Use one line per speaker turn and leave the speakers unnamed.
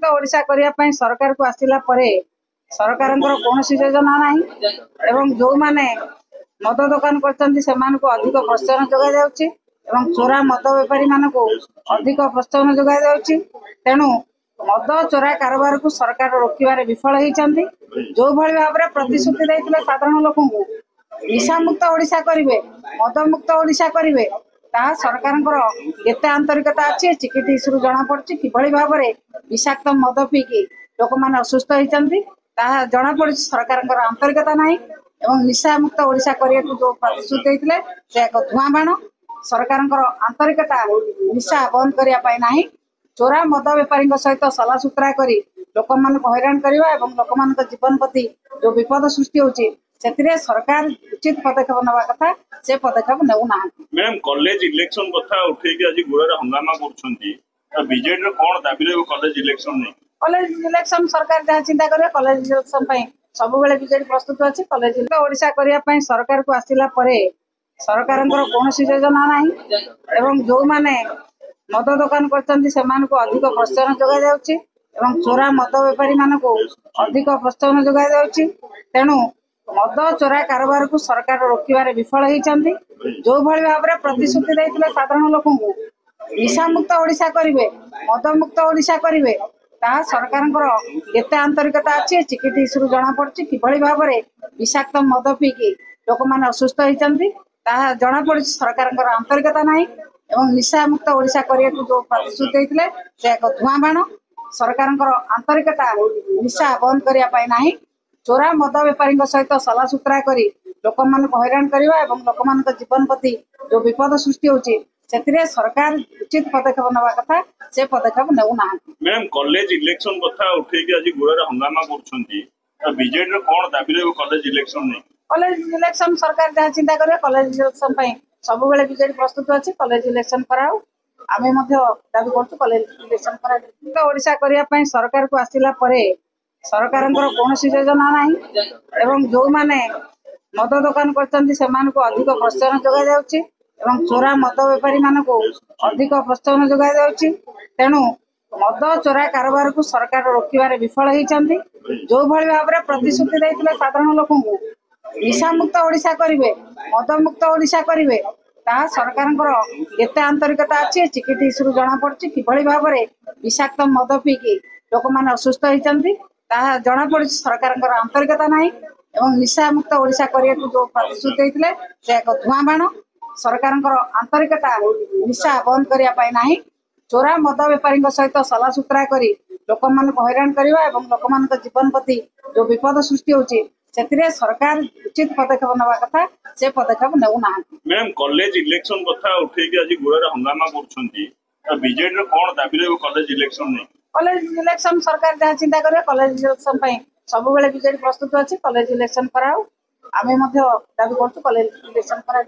मुक्त ओडिशा करने सरकार को आसला सरकार कौन योजना ना एवं जो मैंने मद दुकान कर अधिक प्रोत्साहन जोगाई चोरा मद बेपारी मान अधिक प्रोत्साहन जोगाई तेणु मद चोरा कारोबार को सरकार रोकबार विफल होती जो भाई भाव में प्रतिश्रुति देते साधारण लोक निशा मुक्त ओडिशा करेंगे मद मुक्त ओडिशा करेंगे सरकार एत आंतरिकता अच्छी चिकिटी इश्यू जना पड़ी कि भाव में विषाक्त मद पीकी लोक मैंने असुस्थ होती जना पड़ी सरकार आंतरिकता ना एवं निशा मुक्त ओडिशा करने को जो प्रतिश्रुति देते से एक धुआं बाण सरकार आंतरिकता निशा बंद करने ना चोरा मद बेपारी सहित सला सुतरा कर लोक मान हैरान करने लोक मान जीवन प्रति जो विपद सृष्टि होची सरकार उचित पदक्षेप नवा कथा से पदक्षेप नेउना।
मैडम कॉलेज इलेक्शन कथा उठे कि आज गुड़े हंगामा करछंती बीजेडी कोन दाबी ले कॉलेज इलेक्शन नहीं
कॉलेज इलेक्शन सरकार जहाँ चिंता करे कॉलेज इलेक्शन सब बेले बीजेडी प्रस्तुत अच्छी कॉलेज ओडिशा करने सरकार को आसला सरकार कौन योजना ना एवं जो मैंने मद दुकान कर अधिक प्रोत्साहन जोगाई चोरा मद बेपारी मान अधिक प्रोत्साहन जोगाई तेणु मद चोरा कारोबार को सरकार रोकबार विफल होती जो भाई भाव में प्रतिश्रुति देते साधारण लोक निशा मुक्त ओडिशा करेंगे मद मुक्त ओडिशा करेंगे सरकार एत आंतरिकता अच्छी चिकिटी इश्यू जना पड़ी कि भाव में विषाक्त मद पीकी लोक मैंने असुस्थ होती जना पड़ी सरकार आंतरिकता ना एवं निशा मुक्त ओडिशा करने को जो प्रतिश्रुति देते से एक धुआं बाण सरकार आंतरिकता निशा बंद करने ना चोरा मद बेपारी सहित सला सुतरा कर लोक मान हैरान करने लोक मान जीवन प्रति जो विपद सृष्टि होची सरकार उचित पदक्षेप नवा कथा से पदक्षेप नेउना।
मैडम कॉलेज इलेक्शन कथा उठे कि आज गुड़े हंगामा करछंती बीजेडी कोन दाबी ले कॉलेज इलेक्शन नहीं
कॉलेज इलेक्शन सरकार जहाँ चिंता करे कॉलेज इलेक्शन सब बेले बीजेडी प्रस्तुत अच्छी कॉलेज इलेक्शन कराओ आमे दाबी कर कॉलेज इलेक्शन करा ओडिशा करने सरकार को आसला सरकार कौन योजना ना एवं जो मैंने मद दुकान कर अधिक प्रोत्साहन जोगाई चोरा मद बेपारी मान अधिक प्रोत्साहन जोगाई तेणु मद चोरा कारोबार को सरकार रोकबार विफल होती जो भाई भाव में प्रतिश्रुति देते साधारण लोक निशा मुक्त ओडिशा करेंगे मद मुक्त ओडिशा करेंगे सरकार एत आंतरिकता अच्छी चिकिटी इश्यू जना पड़ी कि भाव में विषाक्त मद पीकी लोक मैंने असुस्थ होती जना पड़ी सरकार आंतरिकता ना एवं निशा मुक्त ओडिशा करने को जो प्रतिश्रुति देते से एक धुआं बाण सरकार आंतरिकता निशा बंद करने ना चोरा मद बेपारी सहित सला सुतरा कर लोक मान हैरान करने लोक मान जीवन प्रति जो विपद सृष्टि होची सरकार उचित पदक्षेप नवा कथा से पदक्षेप नेउना।
मैडम कॉलेज इलेक्शन कथा उठे कि आज गुड़े हंगामा करछंती बीजेडी कोन दाबी ले कॉलेज इलेक्शन नहीं
कॉलेज इलेक्शन सरकार जहाँ चिंता करे कॉलेज इलेक्शन सब बेले बीजेडी प्रस्तुत अच्छी कॉलेज इलेक्शन कराओ आमे दाबी कर कॉलेज इलेक्शन करा।